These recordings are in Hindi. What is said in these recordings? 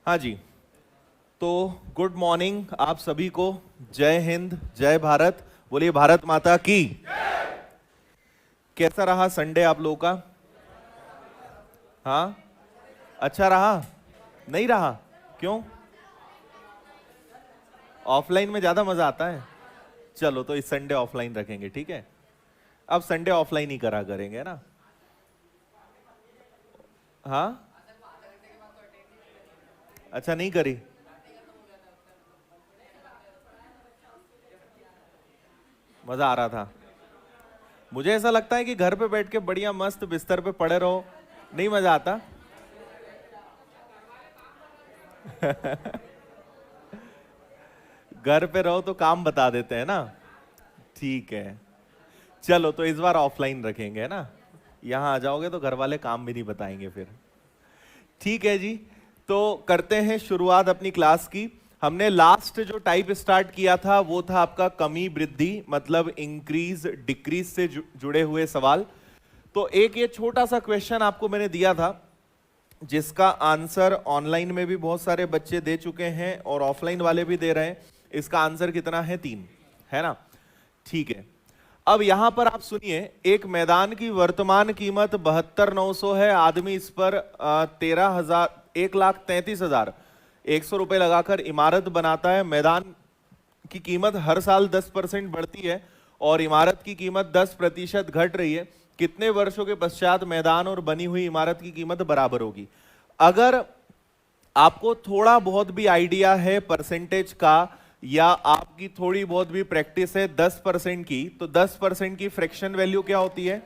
हाँ जी, तो गुड मॉर्निंग आप सभी को। जय हिंद, जय भारत, बोलिए भारत माता की। कैसा रहा संडे आप लोगों का? हाँ, अच्छा रहा? नहीं रहा? क्यों? ऑफलाइन में ज्यादा मजा आता है। चलो तो इस संडे ऑफलाइन रखेंगे, ठीक है। अब संडे ऑफलाइन ही करा करेंगे ना। हाँ, अच्छा नहीं करी? मजा आ रहा था। मुझे ऐसा लगता है कि घर पे बैठ के बढ़िया मस्त बिस्तर पे पड़े रहो, नहीं मजा आता। घर पे रहो तो काम बता देते हैं ना। ठीक है, चलो तो इस बार ऑफलाइन रखेंगे ना। यहां आ जाओगे तो घर वाले काम भी नहीं बताएंगे फिर। ठीक है जी, तो करते हैं शुरुआत अपनी क्लास की। हमने लास्ट जो टाइप स्टार्ट किया था वो था आपका कमी वृद्धि, मतलब इंक्रीज डिक्रीज से जुड़े हुए सवाल। तो एक ये छोटा सा क्वेश्चन आपको मैंने दिया था, जिसका आंसर ऑनलाइन में भी बहुत सारे बच्चे दे चुके हैं और ऑफलाइन वाले भी दे रहे हैं। इसका आंसर कितना है? 3, है ना। ठीक है, अब यहां पर आप सुनिए, एक मैदान की वर्तमान कीमत 72,900 है। आदमी इस पर 1,33,100 रुपए लगाकर इमारत बनाता है। मैदान की कीमत हर साल 10% बढ़ती है और इमारत की कीमत 10% घट रही है। कितने वर्षों के पश्चात मैदान और बनी हुई इमारत की कीमत बराबर होगी? अगर आपको थोड़ा बहुत भी आइडिया है परसेंटेज का, या आपकी थोड़ी बहुत भी प्रैक्टिस है 10% की, तो 10% की फ्रैक्शन वैल्यू क्या होती है?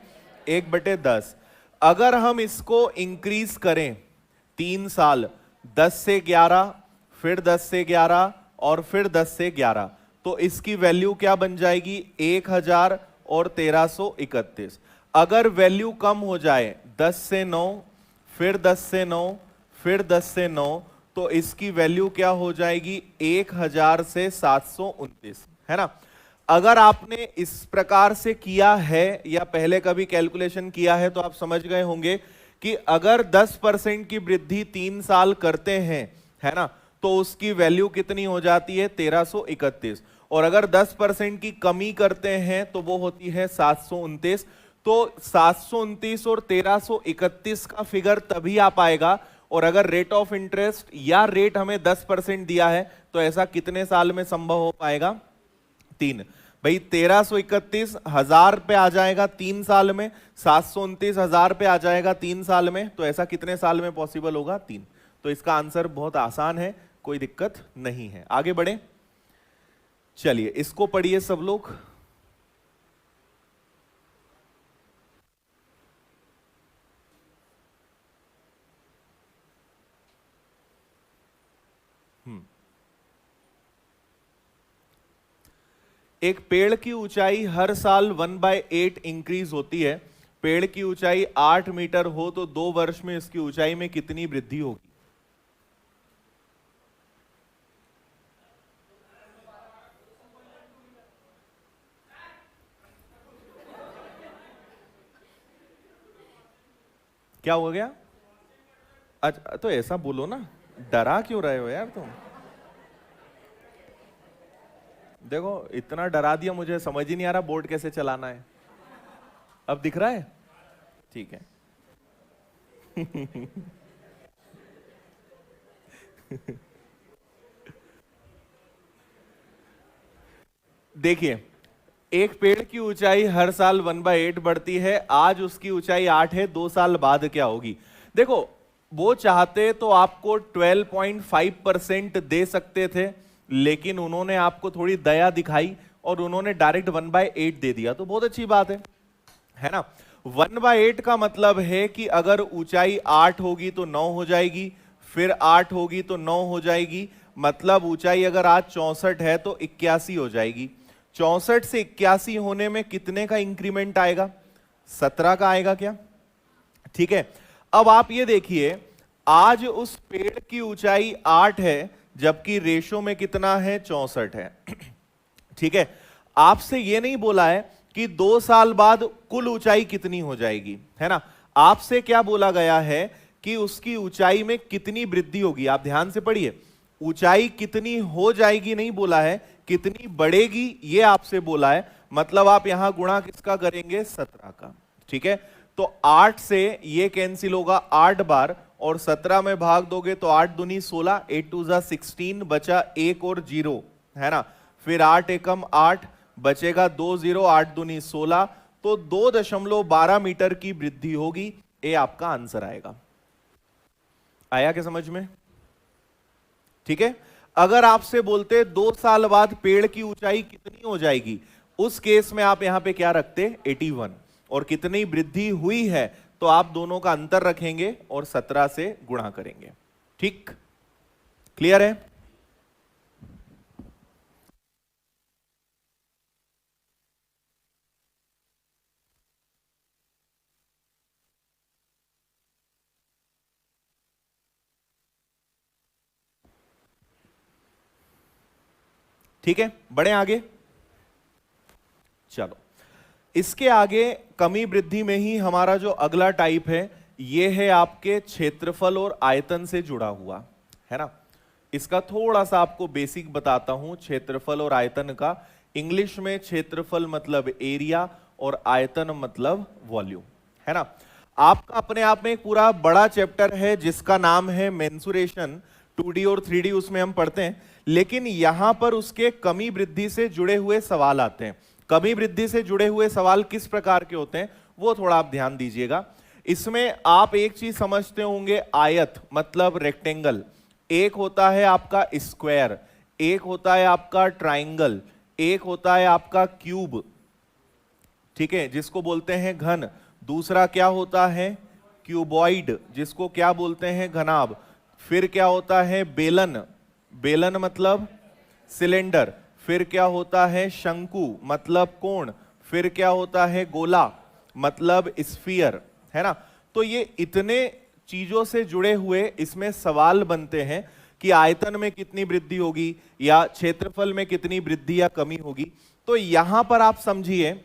1/10। अगर हम इसको इंक्रीज करें 3 साल, 10 से 11, फिर 10 से 11 और फिर 10 से 11, तो इसकी वैल्यू क्या बन जाएगी? 1000 और 1331। अगर वैल्यू कम हो जाए 10 से 9, फिर 10 से 9, फिर 10 से 9, तो इसकी वैल्यू क्या हो जाएगी? 1000 से 729, है ना। अगर आपने इस प्रकार से किया है या पहले कभी कैलकुलेशन किया है तो आप समझ गए होंगे कि अगर 10% की वृद्धि 3 साल करते हैं, है ना, तो उसकी वैल्यू कितनी हो जाती है? 1331। और अगर 10% की कमी करते हैं तो वो होती है 729। तो 729 और 1331 का फिगर तभी आ पाएगा, और अगर रेट ऑफ इंटरेस्ट या रेट हमें 10% दिया है तो ऐसा कितने साल में संभव हो पाएगा? 3। भाई 1331 हजार पे आ जाएगा 3 साल में, 729 हजार पे आ जाएगा 3 साल में, तो ऐसा कितने साल में पॉसिबल होगा? 3। तो इसका आंसर बहुत आसान है, कोई दिक्कत नहीं है। आगे बढ़े, चलिए इसको पढ़िए सब लोग। एक पेड़ की ऊंचाई हर साल 1/8 इंक्रीज होती है। पेड़ की ऊंचाई 8 मीटर हो तो 2 वर्ष में इसकी ऊंचाई में कितनी वृद्धि होगी? क्या हो गया? अच्छा तो ऐसा बोलो ना, डरा क्यों रहे हो यार तुम? देखो इतना डरा दिया, मुझे समझ ही नहीं आ रहा बोर्ड कैसे चलाना है। अब दिख रहा है? ठीक है। देखिए, एक पेड़ की ऊंचाई हर साल 1/8 बढ़ती है। आज उसकी ऊंचाई 8 है, 2 साल बाद क्या होगी? देखो, वो चाहते तो आपको 12.5% दे सकते थे, लेकिन उन्होंने आपको थोड़ी दया दिखाई और उन्होंने डायरेक्ट 1/8 दे दिया, तो बहुत अच्छी बात है ना। 1/8 का मतलब है कि अगर ऊंचाई 8 होगी तो 9 हो जाएगी, फिर 8 होगी तो 9 हो जाएगी। मतलब ऊंचाई अगर आज 64 है तो 81 हो जाएगी। 64 से 81 होने में कितने का इंक्रीमेंट आएगा? 17 का आएगा क्या? ठीक है। अब आप ये देखिए, आज उस पेड़ की ऊंचाई 8 है, जबकि रेशो में कितना है? 64 है। ठीक है। आपसे ये नहीं बोला है कि 2 साल बाद कुल ऊंचाई कितनी हो जाएगी, है ना। आपसे क्या बोला गया है कि उसकी ऊंचाई में कितनी वृद्धि होगी। आप ध्यान से पढ़िए, ऊंचाई कितनी हो जाएगी नहीं बोला है, कितनी बढ़ेगी ये आपसे बोला है। मतलब आप यहां गुणा किसका करेंगे, 17 का। ठीक है, तो 8 से ये कैंसिल होगा 8 बार, और 17 में भाग दोगे तो 8 दूनी 16, 8 टू जा 16, बचा 1 और 0 है ना। फिर 8 एकम 8, बचेगा 2 0, 8 दूनी 16, तो 2.12 मीटर की वृद्धि होगी। ये आपका आंसर आएगा। आया क्या समझ में? ठीक है, अगर आपसे बोलते 2 साल बाद पेड़ की ऊंचाई कितनी हो जाएगी, उस केस में आप यहां पे क्या रखते, 81, और कितनी वृद्धि हुई है तो आप दोनों का अंतर रखेंगे और 17 से गुणा करेंगे। ठीक, क्लियर है? ठीक है, बढ़े आगे। चलो, इसके आगे कमी वृद्धि में ही हमारा जो अगला टाइप है, यह है आपके क्षेत्रफल और आयतन से जुड़ा हुआ, है ना। इसका थोड़ा सा आपको बेसिक बताता हूं, क्षेत्रफल और आयतन का। इंग्लिश में क्षेत्रफल मतलब एरिया और आयतन मतलब वॉल्यूम, है ना। आपका अपने आप में एक पूरा बड़ा चैप्टर है जिसका नाम है मेंसुरेशन, 2D और 3D उसमें हम पढ़ते हैं, लेकिन यहां पर उसके कमी वृद्धि से जुड़े हुए सवाल आते हैं। कमी वृद्धि से जुड़े हुए सवाल किस प्रकार के होते हैं वो थोड़ा आप ध्यान दीजिएगा। इसमें आप एक चीज समझते होंगे, आयत मतलब रेक्टेंगल, एक होता है आपका स्क्वायर, एक होता है आपका ट्राइंगल, एक होता है आपका क्यूब, ठीक है, जिसको बोलते हैं घन। दूसरा क्या होता है, क्यूबॉइड, जिसको क्या बोलते हैं, घनाभ। फिर क्या होता है, बेलन, बेलन मतलब सिलेंडर। फिर क्या होता है, शंकु मतलब कोण। फिर क्या होता है, गोला मतलब स्फीयर, है ना। तो ये इतने चीजों से जुड़े हुए इसमें सवाल बनते हैं कि आयतन में कितनी वृद्धि होगी या क्षेत्रफल में कितनी वृद्धि या कमी होगी। तो यहां पर आप समझिए,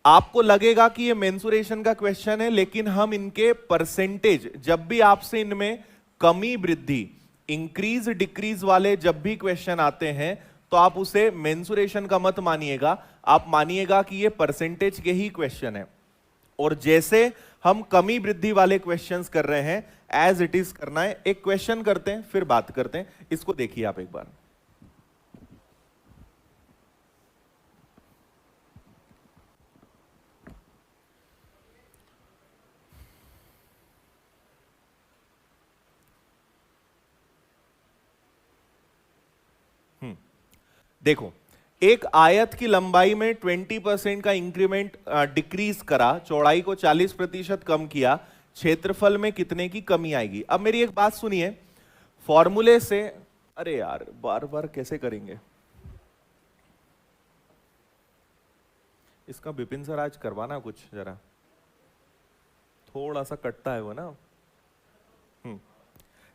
आपको लगेगा कि ये मेंसुरेशन का क्वेश्चन है, लेकिन हम इनके परसेंटेज, जब भी आपसे इनमें कमी वृद्धि, इंक्रीज डिक्रीज वाले जब भी क्वेश्चन आते हैं, तो आप उसे मेंसुरेशन का मत मानिएगा, आप मानिएगा कि ये परसेंटेज के ही क्वेश्चन है। और जैसे हम कमी वृद्धि वाले क्वेश्चंस कर रहे हैं, एज इट इज करना है। एक क्वेश्चन करते हैं फिर बात करते हैं, इसको देखिए आप एक बार। देखो, एक आयत की लंबाई में 20% का इंक्रीमेंट डिक्रीज करा, चौड़ाई को 40% कम किया, क्षेत्रफल में कितने की कमी आएगी। अब मेरी एक बात सुनिए, फॉर्मूले से, अरे यार बार बार कैसे करेंगे इसका, विपिन सर आज करवाना कुछ जरा, थोड़ा सा कटता है वो ना।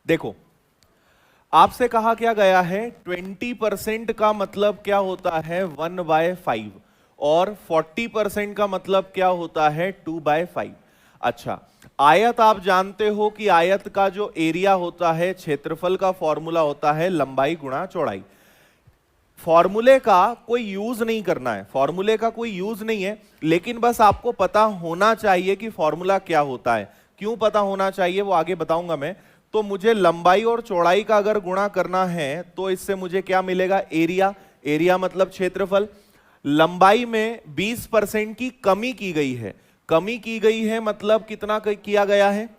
देखो, आपसे कहा क्या गया है, 20% का मतलब क्या होता है, 1/5, और 40% का मतलब क्या होता है, 2/5। अच्छा, आयत आप जानते हो कि आयत का जो एरिया होता है, क्षेत्रफल का फॉर्मूला होता है लंबाई गुणा चौड़ाई। फॉर्मूले का कोई यूज नहीं करना है, फॉर्मूले का कोई यूज नहीं है, लेकिन बस आपको पता होना चाहिए कि फॉर्मूला क्या होता है। क्यों पता होना चाहिए वो आगे बताऊंगा मैं। तो मुझे लंबाई और चौड़ाई का अगर गुणा करना है तो इससे मुझे क्या मिलेगा, एरिया। एरिया मतलब क्षेत्रफल। लंबाई में 20% की कमी की गई है, कमी की गई है मतलब कितना किया गया है,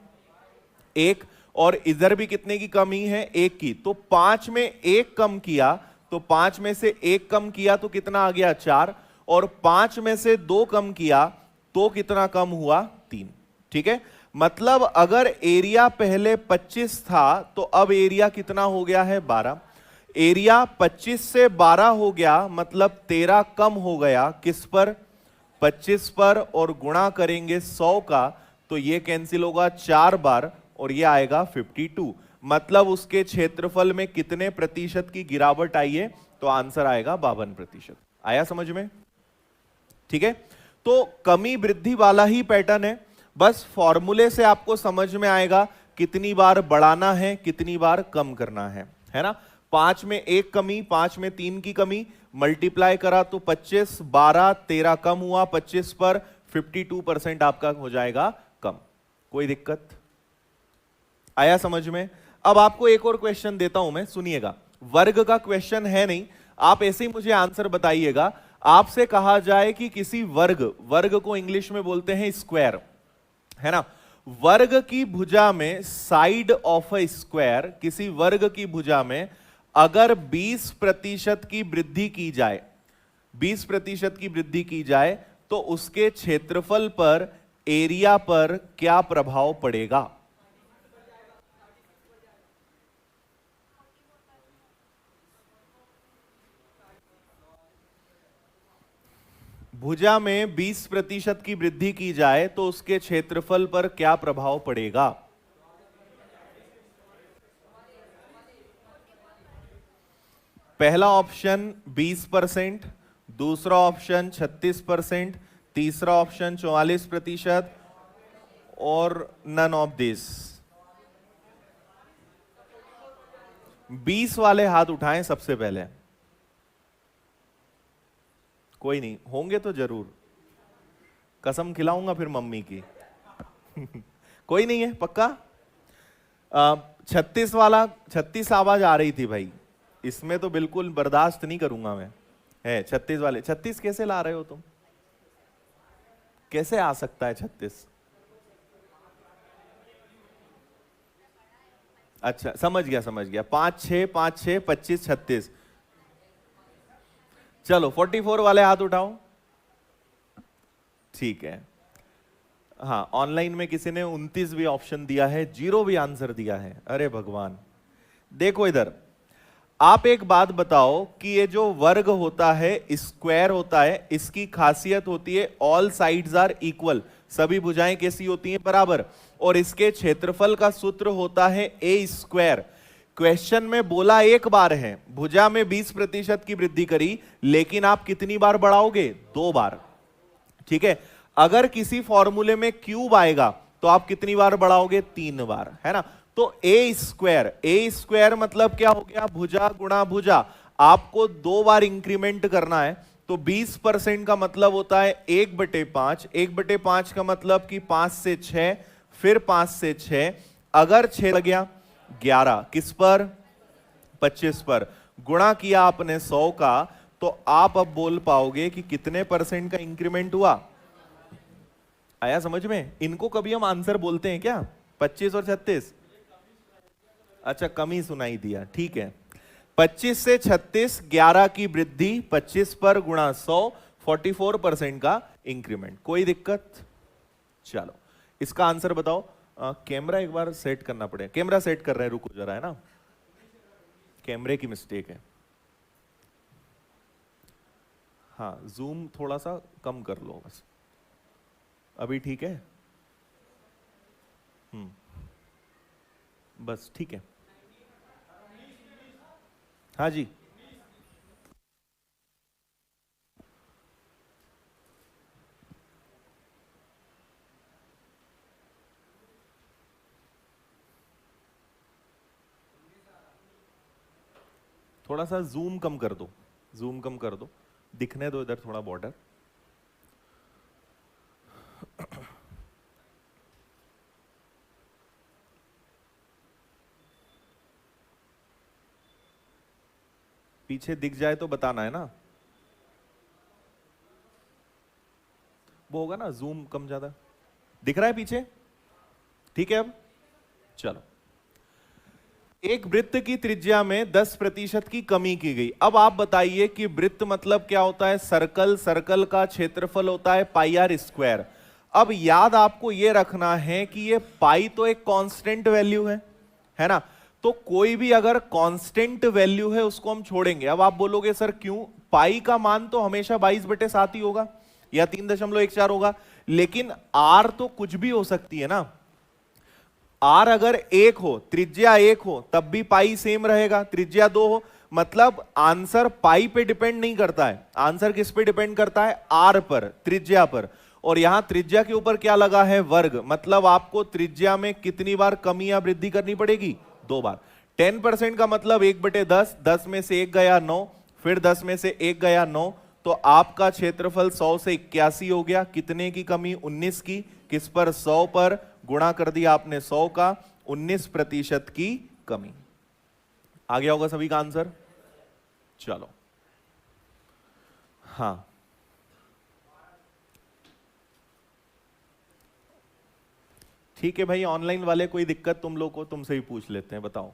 1, और इधर भी कितने की कमी है, 1 की। तो 5 में 1 कम किया, तो 5 में से 1 कम किया तो कितना आ गया, 4, और 5 में से 2 कम किया तो कितना कम हुआ, 3। ठीक है, मतलब अगर एरिया पहले 25 था तो अब एरिया कितना हो गया है, 12। एरिया 25 से 12 हो गया, मतलब 13 कम हो गया, किस पर, 25 पर, और गुणा करेंगे 100 का, तो ये कैंसिल होगा 4 बार और ये आएगा 52। मतलब उसके क्षेत्रफल में कितने प्रतिशत की गिरावट आई है, तो आंसर आएगा 52%। आया समझ में? ठीक है, तो कमी वृद्धि वाला ही पैटर्न है, बस फॉर्मूले से आपको समझ में आएगा कितनी बार बढ़ाना है, कितनी बार कम करना है ना। 5 में 1 कमी, 5 में 3 की कमी, मल्टीप्लाई करा तो 25, 12, 13 कम हुआ 25 पर, 52% आपका हो जाएगा कम। कोई दिक्कत आया समझ में? अब आपको एक और क्वेश्चन देता हूं मैं, सुनिएगा। वर्ग का क्वेश्चन है नहीं, आप ऐसे ही मुझे आंसर बताइएगा। आपसे कहा जाए कि किसी वर्ग को इंग्लिश में बोलते हैं स्क्वायर, है ना। वर्ग की भुजा में, साइड ऑफ अ स्क्वायर, किसी वर्ग की भुजा में अगर 20% की वृद्धि की जाए, 20% की वृद्धि की जाए तो उसके क्षेत्रफल पर, एरिया पर क्या प्रभाव पड़ेगा? भुजा में 20% की वृद्धि की जाए तो उसके क्षेत्रफल पर क्या प्रभाव पड़ेगा? पहला ऑप्शन 20%, दूसरा ऑप्शन 36%, तीसरा ऑप्शन 44% और नन ऑफ दिस। 20 वाले हाथ उठाएं सबसे पहले। कोई नहीं, होंगे तो जरूर, कसम खिलाऊंगा फिर मम्मी की। कोई नहीं है पक्का? 36 वाला, 36 आवाज आ रही थी भाई, इसमें तो बिल्कुल बर्दाश्त नहीं करूंगा मैं। है 36 वाले, 36 कैसे ला रहे हो तुम? कैसे आ सकता है 36? अच्छा समझ गया समझ गया, 5 6 5 6 25 36। चलो 44 वाले हाथ उठाओ। ठीक है, हाँ ऑनलाइन में किसी ने 29 भी ऑप्शन दिया है, 0 भी आंसर दिया है। अरे भगवान, देखो इधर, आप एक बात बताओ कि ये जो वर्ग होता है, स्क्वायर होता है, इसकी खासियत होती है ऑल साइड्स आर इक्वल, सभी भुजाएं कैसी होती हैं? बराबर। और इसके क्षेत्रफल का सूत्र होता है ए स्क्वायर। क्वेश्चन में बोला एक बार है, भुजा में 20% की वृद्धि करी, लेकिन आप कितनी बार बढ़ाओगे? 2 बार। ठीक है, अगर किसी फॉर्मूले में क्यूब आएगा तो आप कितनी बार बढ़ाओगे? 3 बार, है ना। तो ए स्क्वायर मतलब क्या हो गया? भुजा गुणा भुजा, आपको 2 बार इंक्रीमेंट करना है। तो 20% का मतलब होता है 1/5, 1/5 का मतलब कि 5 से 6, फिर 5 से 6, अगर 6 लग गया 11, किस पर? 25 पर। गुणा किया आपने 100 का, तो आप अब बोल पाओगे कि कितने % का इंक्रीमेंट हुआ। आया समझ में? इनको कभी हम आंसर बोलते हैं क्या? 25 और 36? अच्छा कमी सुनाई दिया, ठीक है। 25 से 36, 11 की वृद्धि, 25 पर गुणा 100, 44% का इंक्रीमेंट। कोई दिक्कत? चलो इसका आंसर बताओ। कैमरा एक बार सेट करना पड़ेगा, कैमरा सेट कर रहे हैं, रुको जरा, है ना, कैमरे की मिस्टेक है। हाँ जूम थोड़ा सा कम कर लो बस। अभी ठीक है? बस ठीक है। हाँ जी, थोड़ा सा जूम कम कर दो, जूम कम कर दो, दिखने दो इधर थोड़ा बॉर्डर। पीछे दिख जाए तो बताना, है ना। वो होगा ना, जूम कम ज्यादा दिख रहा है पीछे? ठीक है। अब चलो, एक वृत्त की त्रिज्या में 10% की कमी की गई। अब आप बताइए कि वृत्त मतलब क्या होता है? सर्कल, सर्कल का क्षेत्रफल होता है पाई आर स्क्वायर। अब याद आपको यह रखना है कि ये पाई तो एक कांस्टेंट वैल्यू है ना। तो कोई भी अगर कांस्टेंट वैल्यू है उसको हम छोड़ेंगे। अब आप बोलोगे सर क्यों? पाई का मान तो हमेशा 22/7 ही होगा या 3.14 होगा, लेकिन आर तो कुछ भी हो सकती है ना। आर अगर 1 हो, त्रिज्या 1 हो, तब भी पाई सेम रहेगा। त्रिज्या 2 हो, मतलब आंसर पाई पे डिपेंड नहीं करता है, आंसर किस पे डिपेंड करता है? आर पर, त्रिज्या पर। और यहां त्रिज्या के ऊपर क्या लगा है, वर्ग, मतलब आपको त्रिज्या में कितनी बार कमी या वृद्धि करनी पड़ेगी, 2 बार। 10% का मतलब 1/10, 10 में से 1 गया 9, फिर 10 में से 1 गया 9, तो आपका क्षेत्रफल 100 से 81 हो गया। कितने की कमी, 19 की। किस पर, 100 पर, गुणा कर दिया आपने 100 का, 19% की कमी। आ गया होगा सभी का आंसर। चलो, हाँ, ठीक है भाई, ऑनलाइन वाले कोई दिक्कत तुम लोग को, तुमसे ही पूछ लेते हैं, बताओ।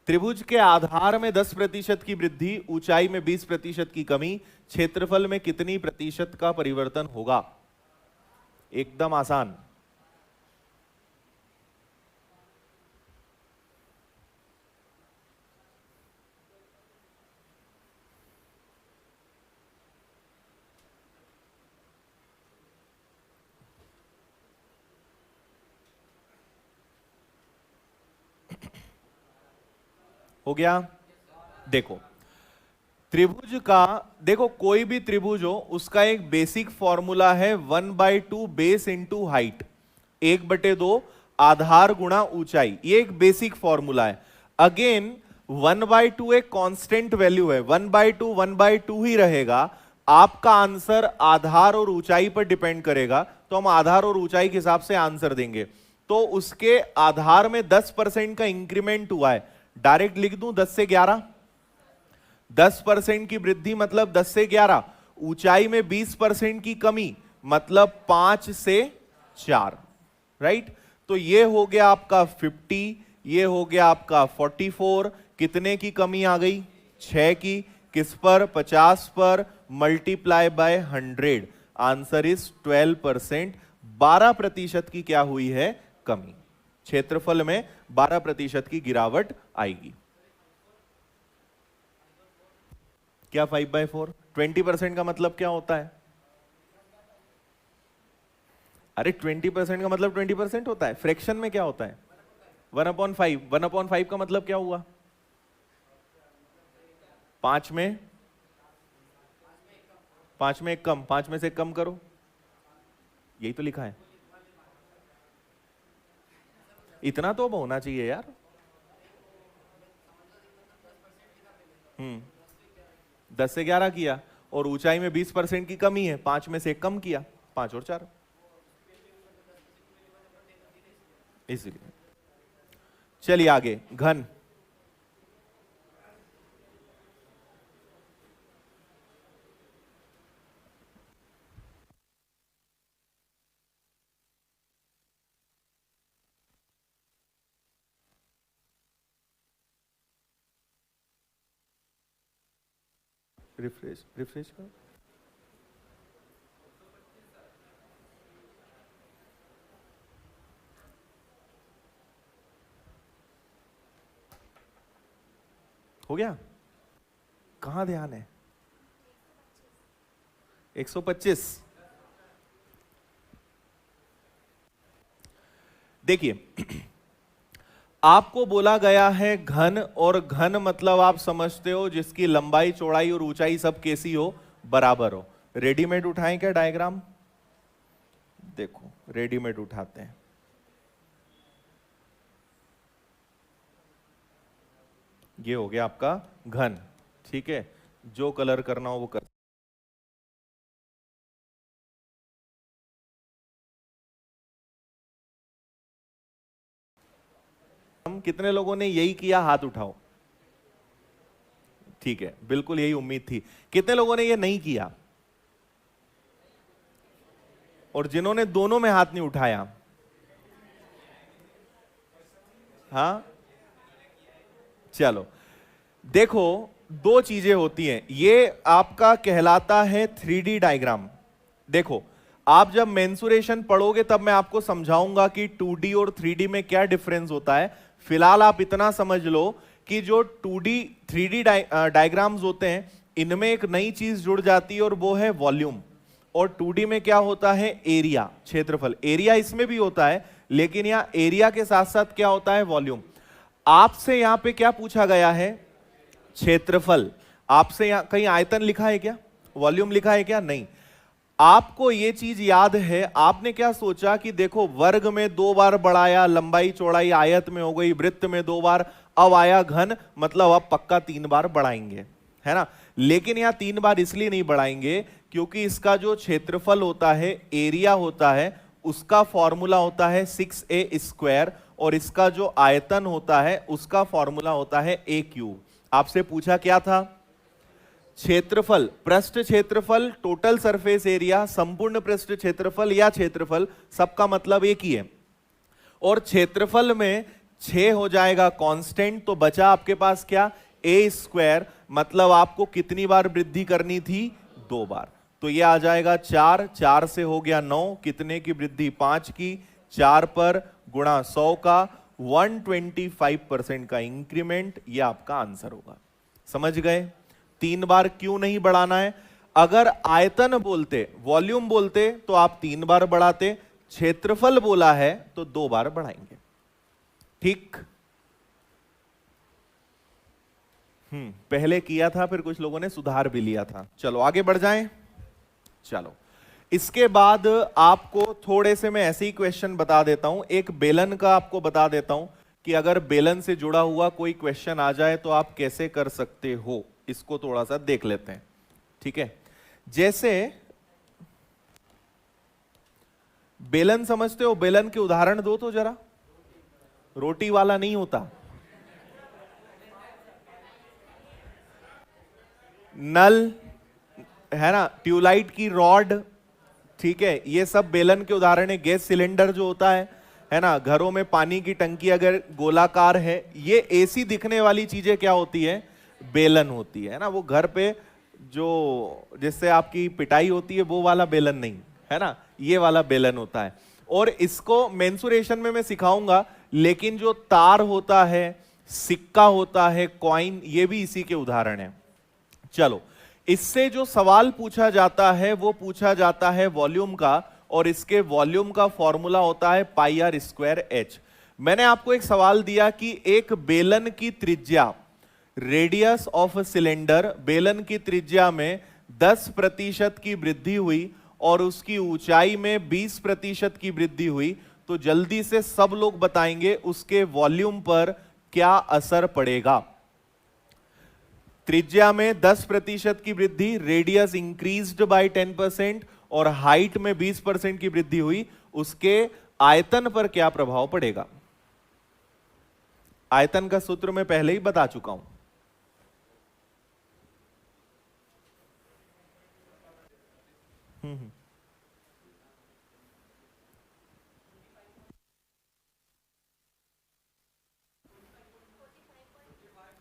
त्रिभुज के आधार में 10% की वृद्धि, ऊंचाई में 20% की कमी, क्षेत्रफल में कितनी प्रतिशत का परिवर्तन होगा? एकदम आसान। हो गया। देखो, त्रिभुज का, देखो कोई भी त्रिभुज हो उसका एक बेसिक फॉर्मूला है 1/2 बेस इंटू हाइट, 1/2 आधार गुणा ऊंचाई, ये एक बेसिक फॉर्मूला है। अगेन 1/2 एक कांस्टेंट वैल्यू है, 1/2 ही रहेगा। आपका आंसर आधार और ऊंचाई पर डिपेंड करेगा, तो हम आधार और ऊंचाई के हिसाब से आंसर देंगे। तो उसके आधार में 10% का इंक्रीमेंट हुआ है, डायरेक्ट लिख दूं 10 से 11, 10% की वृद्धि मतलब 10 से 11, ऊंचाई में 20% की कमी मतलब 5 से 4, राइट। तो ये हो गया आपका 50, ये हो गया आपका 44, कितने की कमी आ गई, 6 की। किस पर, 50 पर, मल्टीप्लाई बाय 100, आंसर इज 12%। 12% की क्या हुई है, कमी। क्षेत्रफल में 12% की गिरावट आएगी। क्या 5/4? 20% का मतलब क्या होता है? अरे 20% का मतलब 20% होता है, फ्रैक्शन में क्या होता है, 1/5। 1/5 का मतलब क्या हुआ, 5 में 1 कम, 5 में से 1 कम करो, यही तो लिखा है। इतना तो अब होना चाहिए यार। 10 से 11 किया, और ऊंचाई में 20% की कमी है, 5 में से 1 कम किया, 5 और 4, इसलिए। चलिए आगे, घन। रिफ्रेश रिफ्रेश करो। हो गया, कहां ध्यान है, 125। देखिए, आपको बोला गया है घन, और घन मतलब आप समझते हो जिसकी लंबाई चौड़ाई और ऊंचाई सब कैसी हो, बराबर हो। रेडीमेड उठाएं क्या डायग्राम, देखो रेडीमेड उठाते हैं। ये हो गया आपका घन, ठीक है, जो कलर करना हो वो कर। हम कितने लोगों ने यही किया, हाथ उठाओ। ठीक है, बिल्कुल यही उम्मीद थी। कितने लोगों ने ये नहीं किया, और जिन्होंने दोनों में हाथ नहीं उठाया, हाँ चलो। देखो, दो चीजें होती हैं, ये आपका कहलाता है 3D डायग्राम। देखो, आप जब मेंसुरेशन पढ़ोगे तब मैं आपको समझाऊंगा कि 2D और 3D में क्या डिफरेंस होता है। फिलहाल आप इतना समझ लो कि जो 2D 3D डायग्राम्स होते हैं, इनमें एक नई चीज जुड़ जाती है और वो है वॉल्यूम। और 2D में क्या होता है, एरिया, क्षेत्रफल। एरिया इसमें भी होता है, लेकिन यहां एरिया के साथ साथ क्या होता है, वॉल्यूम। आपसे यहां पे क्या पूछा गया है, क्षेत्रफल। आपसे यहां कहीं आयतन लिखा है क्या, वॉल्यूम लिखा है क्या, नहीं। आपको ये चीज याद है, आपने क्या सोचा कि देखो वर्ग में 2 बार बढ़ाया, लंबाई चौड़ाई आयत में हो गई, वृत्त में 2 बार, अब आया घन, मतलब अब पक्का 3 बार बढ़ाएंगे, है ना। लेकिन यहां 3 बार इसलिए नहीं बढ़ाएंगे क्योंकि इसका जो क्षेत्रफल होता है, एरिया होता है, उसका फॉर्मूला होता है 6a², और इसका जो आयतन होता है उसका फॉर्मूला होता है a³। आपसे पूछा क्या था? क्षेत्रफल, पृष्ठ क्षेत्रफल, टोटल सरफेस एरिया, संपूर्ण पृष्ठ क्षेत्रफल या क्षेत्रफल, सबका मतलब एक ही है। और क्षेत्रफल में 6 हो जाएगा कांस्टेंट, तो बचा आपके पास क्या? a², मतलब आपको कितनी बार वृद्धि करनी थी? 2 बार। तो ये आ जाएगा 4, 4 से हो गया 9, कितने की वृद्धि? 5 की, 4 पर गुणा 100 का 125% का इंक्रीमेंट, ये आपका आंसर होगा। समझ गए? 3 बार क्यों नहीं बढ़ाना है? अगर आयतन बोलते, वॉल्यूम बोलते तो आप 3 बार बढ़ाते, क्षेत्रफल बोला है तो 2 बार बढ़ाएंगे। ठीक? पहले किया था, फिर कुछ लोगों ने सुधार भी लिया था। चलो आगे बढ़ जाएं। चलो, इसके बाद आपको थोड़े से मैं ऐसे ही क्वेश्चन बता देता हूं। एक बेलन का आपको बता देता हूं कि अगर बेलन से जुड़ा हुआ कोई क्वेश्चन आ जाए तो आप कैसे कर सकते हो, इसको थोड़ा सा देख लेते हैं। ठीक है, जैसे बेलन समझते हो? बेलन के उदाहरण दो तो जरा। रोटी वाला नहीं होता, नल है ना, ट्यूबलाइट की रॉड, ठीक है, ये सब बेलन के उदाहरण है। गैस सिलेंडर जो होता है ना, घरों में पानी की टंकी अगर गोलाकार है, ये ऐसी दिखने वाली चीजें क्या होती है? बेलन होती है ना। वो घर पे जो जिससे आपकी पिटाई होती है वो वाला बेलन नहीं है ना, ये वाला बेलन होता है। और इसको मेंसुरेशन में मैं सिखाऊंगा, लेकिन जो तार होता है, सिक्का होता है, कॉइन, ये भी इसी के उदाहरण है। चलो, इससे जो सवाल पूछा जाता है वो पूछा जाता है वॉल्यूम का, और इसके वॉल्यूम का फॉर्मूला होता है πr²h। मैंने आपको एक सवाल दिया कि एक बेलन की त्रिज्या, रेडियस ऑफ सिलेंडर, बेलन की त्रिज्या में 10% की वृद्धि हुई और उसकी ऊंचाई में 20% की वृद्धि हुई, तो जल्दी से सब लोग बताएंगे उसके वॉल्यूम पर क्या असर पड़ेगा। त्रिज्या में 10% की वृद्धि, रेडियस इंक्रीज्ड बाय 10%, और हाइट में 20% की वृद्धि हुई, उसके आयतन पर क्या प्रभाव पड़ेगा? आयतन का सूत्र मैं पहले ही बता चुका हूं।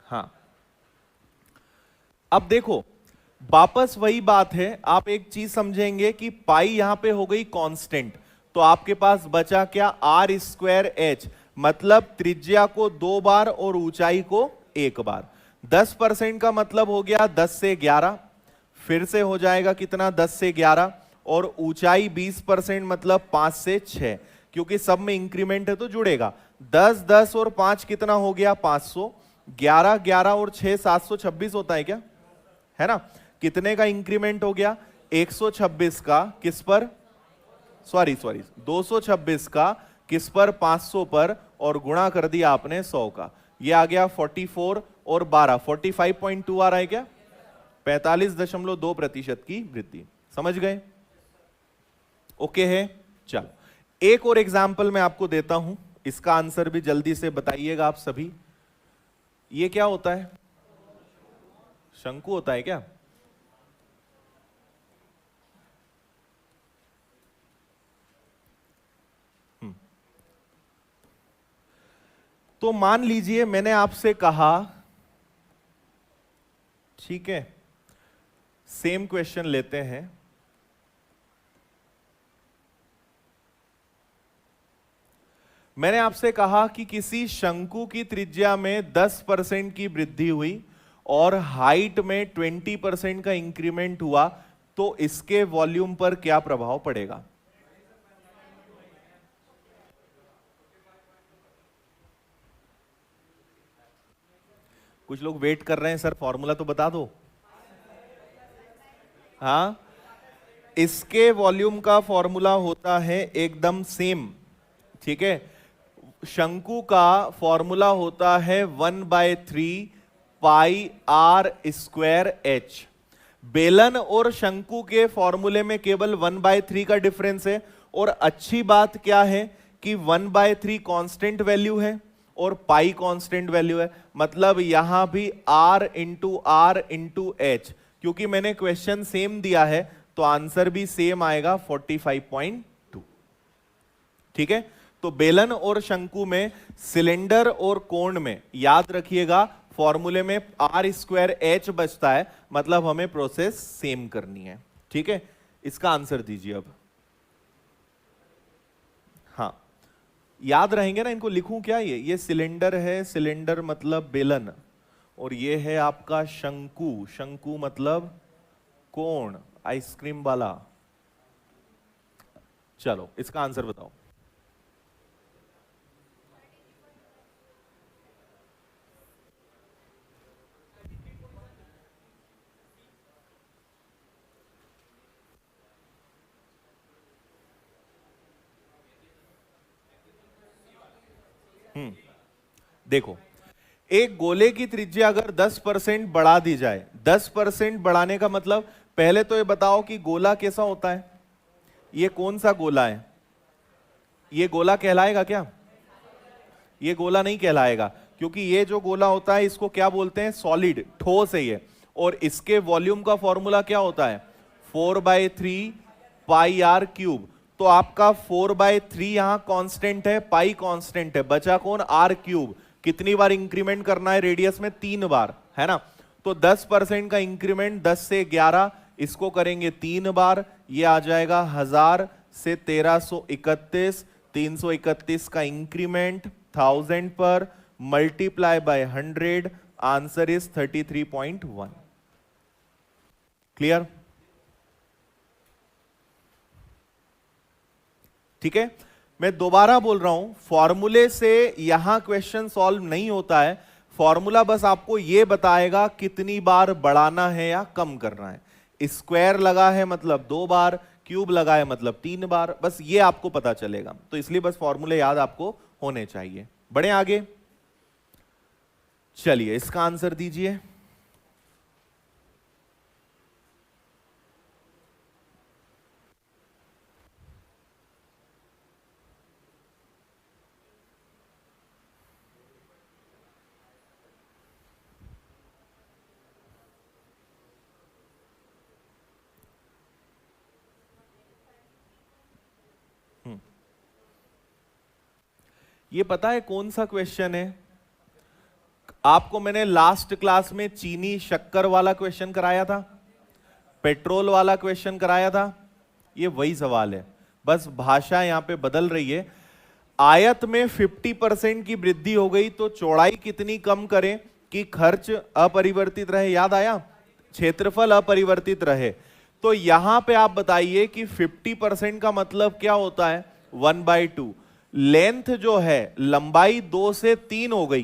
हाँ, अब देखो वापस वही बात है, आप एक चीज समझेंगे कि पाई यहां पे हो गई कांस्टेंट, तो आपके पास बचा क्या? r²h, मतलब त्रिज्या को 2 बार और ऊंचाई को 1 बार। 10% का मतलब हो गया 10 से 11, फिर से हो जाएगा कितना? 10 से 11, और ऊंचाई 20% मतलब 5 से 6, क्योंकि सब में इंक्रीमेंट है तो जुड़ेगा। 10 10 और 5 कितना हो गया? 500। 11 11 और 6 726 होता है क्या? है ना। कितने का इंक्रीमेंट हो गया? 126 का किस पर? सॉरी 226 का किस पर? 500 पर, और गुणा कर दिया आपने 100 का। ये आ गया 44 और 12, 45.2 आ रहा है क्या? 45.2% की वृद्धि। समझ गए? ओके है। चलो, एक और एग्जाम्पल मैं आपको देता हूं, इसका आंसर भी जल्दी से बताइएगा आप सभी। ये क्या होता है? शंकु होता है क्या? तो मान लीजिए मैंने आपसे कहा, ठीक है, सेम क्वेश्चन लेते हैं। मैंने आपसे कहा कि किसी शंकु की त्रिज्या में 10% की वृद्धि हुई और हाइट में 20% का इंक्रीमेंट हुआ, तो इसके वॉल्यूम पर क्या प्रभाव पड़ेगा? कुछ लोग वेट कर रहे हैं, सर फॉर्मूला तो बता दो। हाँ, इसके वॉल्यूम का फॉर्मूला होता है एकदम सेम, ठीक है। शंकु का फॉर्मूला होता है 1/3 पाई आर स्क्वायर एच। बेलन और शंकु के फॉर्मूले में केवल 1/3 का डिफरेंस है। और अच्छी बात क्या है कि 1/3 कांस्टेंट वैल्यू है और पाई कांस्टेंट वैल्यू है, मतलब यहां भी r इंटू एच। क्योंकि मैंने क्वेश्चन सेम दिया है तो आंसर भी सेम आएगा 45.2, ठीक है। तो बेलन और शंकु में, सिलेंडर और कोण में याद रखिएगा फॉर्मूले में आर स्क्वायर एच बचता है, मतलब हमें प्रोसेस सेम करनी है, ठीक है। इसका आंसर दीजिए अब। हाँ, याद रहेंगे ना, इनको लिखूं क्या? ये सिलेंडर है, सिलेंडर मतलब बेलन, और ये है आपका शंकु, शंकु मतलब कोण, आइसक्रीम वाला। चलो इसका आंसर बताओ। देखो, एक गोले की त्रिज्या अगर 10% बढ़ा दी जाए, 10% बढ़ाने का मतलब, पहले तो ये बताओ कि गोला कैसा होता है? ये कौन सा गोला है? ये गोला कहलाएगा क्या? ये गोला नहीं कहलाएगा, क्योंकि ये जो गोला होता है इसको क्या बोलते हैं? सॉलिड, ठोस है ये। और इसके वॉल्यूम का फॉर्मूला क्या होता है? 4/3 पाई आर क्यूब। तो आपका 4/3 यहां कांस्टेंट है, पाई कांस्टेंट है, बचा कौन? R cube. कितनी बार इंक्रीमेंट करना है रेडियस में? 3 बार, है ना। तो 10% का इंक्रीमेंट 10 से 11, इसको करेंगे 3 बार, ये आ जाएगा 1000 से 1331, 331 का इंक्रीमेंट 1000 पर, multiply by 100, answer is 33.1। Clear? ठीक है, मैं दोबारा बोल रहा हूं, फॉर्मूले से यहां क्वेश्चन सॉल्व नहीं होता है। फॉर्मूला बस आपको यह बताएगा कितनी बार बढ़ाना है या कम करना है। स्क्वायर लगा है मतलब 2 बार, क्यूब लगा है मतलब 3 बार, बस ये आपको पता चलेगा। तो इसलिए बस फॉर्मूले याद आपको होने चाहिए। बढ़े आगे, चलिए इसका आंसर दीजिए। ये पता है कौन सा क्वेश्चन है? आपको मैंने लास्ट क्लास में चीनी शक्कर वाला क्वेश्चन कराया था, पेट्रोल वाला क्वेश्चन कराया था। ये वही सवाल है, बस भाषा यहां पे बदल रही है। आयत में 50% की वृद्धि हो गई तो चौड़ाई कितनी कम करें कि खर्च अपरिवर्तित रहे? याद आया? क्षेत्रफल अपरिवर्तित रहे। तो यहां पे आप बताइए कि 50% का मतलब क्या होता है? 1/2। लेंथ जो है, लंबाई 2 से 3 हो गई,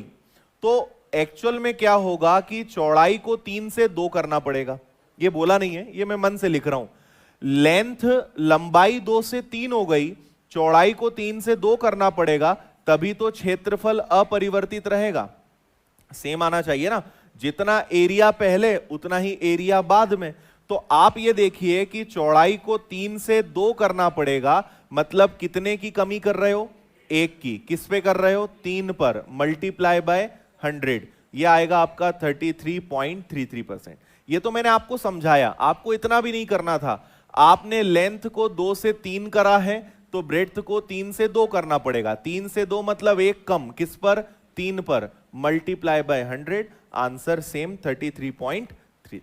तो एक्चुअल में क्या होगा कि चौड़ाई को 3 से 2 करना पड़ेगा। ये बोला नहीं है, ये मैं मन से लिख रहा हूं। लेंथ, लंबाई 2 से 3 हो गई, चौड़ाई को 3 से 2 करना पड़ेगा, तभी तो क्षेत्रफल अपरिवर्तित रहेगा। सेम आना चाहिए ना, जितना एरिया पहले उतना ही एरिया बाद में। तो आप ये देखिए कि चौड़ाई को 3 से 2 करना पड़ेगा, मतलब कितने की कमी कर रहे हो? 1 की। किस पे कर रहे हो? 3 पर, मल्टीप्लाई बाय 100, ये आएगा आपका 33.33%। ये तो मैंने आपको समझाया, आपको इतना भी नहीं करना था। आपने लेंथ को 2 से 3 करा है तो ब्रेड्थ को 3 से 2 करना पड़ेगा। 3 से 2 मतलब 1 कम, किस पर? 3 पर, मल्टीप्लाई बाय 100, आंसर सेम 33.33।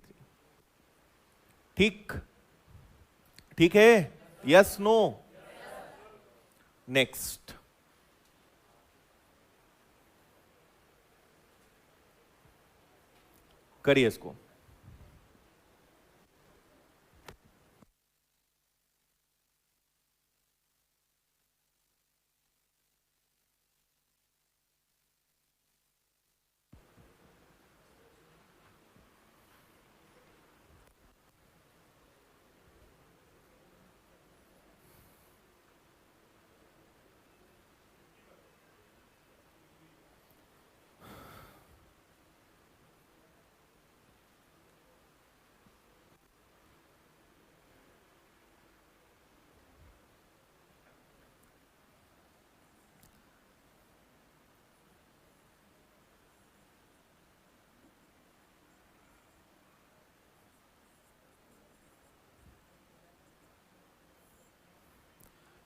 ठीक? ठीक है? Yes no? नेक्स्ट, करिए इसको।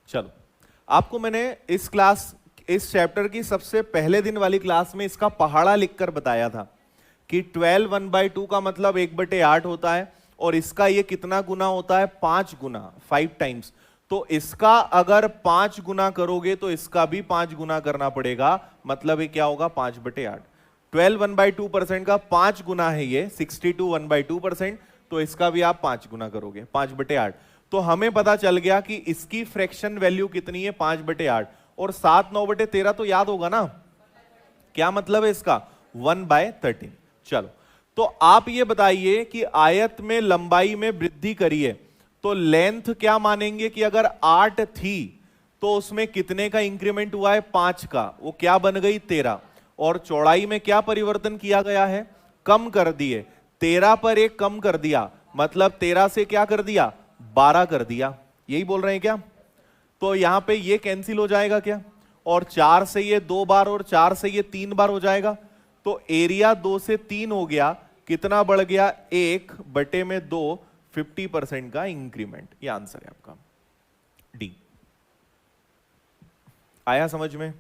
चलो, आपको मैंने इस चैप्टर की सबसे पहले दिन वाली क्लास में इसका पहाड़ा लिखकर बताया था कि 12 1/2 का मतलब 1/8 होता है, और इसका ये कितना गुना होता है, 5 गुना, 5 टाइम्स। तो इसका अगर 5 गुना करोगे तो इसका भी 5 गुना करना पड़ेगा, मतलब ये क्या होगा, 5/8। 12 1/2% का 5 गुना है ये 62 1/2%, तो इसका भी आप 5 गुना करोगे, 5/8। तो हमें पता चल गया कि इसकी फ्रैक्शन वैल्यू कितनी है, 5/8। और 7 9/13 तो याद होगा ना, क्या मतलब है इसका, 1/13। चलो, तो आप ये बताइए कि आयत में लंबाई में वृद्धि करिए, तो लेंथ क्या मानेंगे कि अगर 8 थी तो उसमें कितने का इंक्रीमेंट हुआ है, 5 का, वो क्या बन गई, 13। और चौड़ाई में क्या परिवर्तन किया गया है, कम कर दिए, 13 पर 1 कम कर दिया, मतलब 13 से क्या कर दिया, 12 कर दिया। यही बोल रहे हैं क्या? तो यहां पे ये कैंसिल हो जाएगा क्या, और 4 से ये 2 बार और 4 से ये 3 बार हो जाएगा, तो एरिया 2 से 3 हो गया, कितना बढ़ गया, 1/2, 50% का इंक्रीमेंट। ये आंसर है आपका डी। आया समझ में?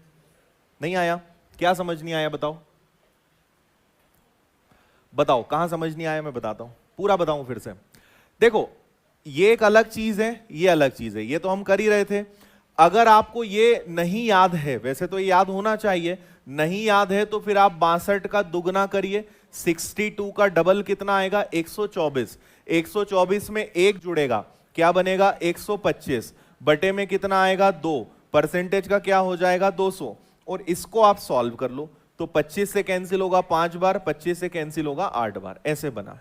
नहीं आया? क्या समझ नहीं आया बताओ, बताओ कहां समझ नहीं आया, मैं बताता हूं, पूरा बताऊं फिर से। देखो, ये एक अलग चीज है, ये अलग चीज है, ये तो हम कर ही रहे थे। अगर आपको ये नहीं याद है, वैसे तो ये याद होना चाहिए, नहीं याद है तो फिर आप 62 का दुगना करिए, 62 का डबल कितना आएगा, 124। 124 में 1 जुड़ेगा, क्या बनेगा, 125, बटे में कितना आएगा, 2, परसेंटेज का क्या हो जाएगा, 200। और इसको आप सॉल्व कर लो, तो 25 से कैंसिल होगा 5 बार, 25 से कैंसिल होगा 8 बार, ऐसे बना।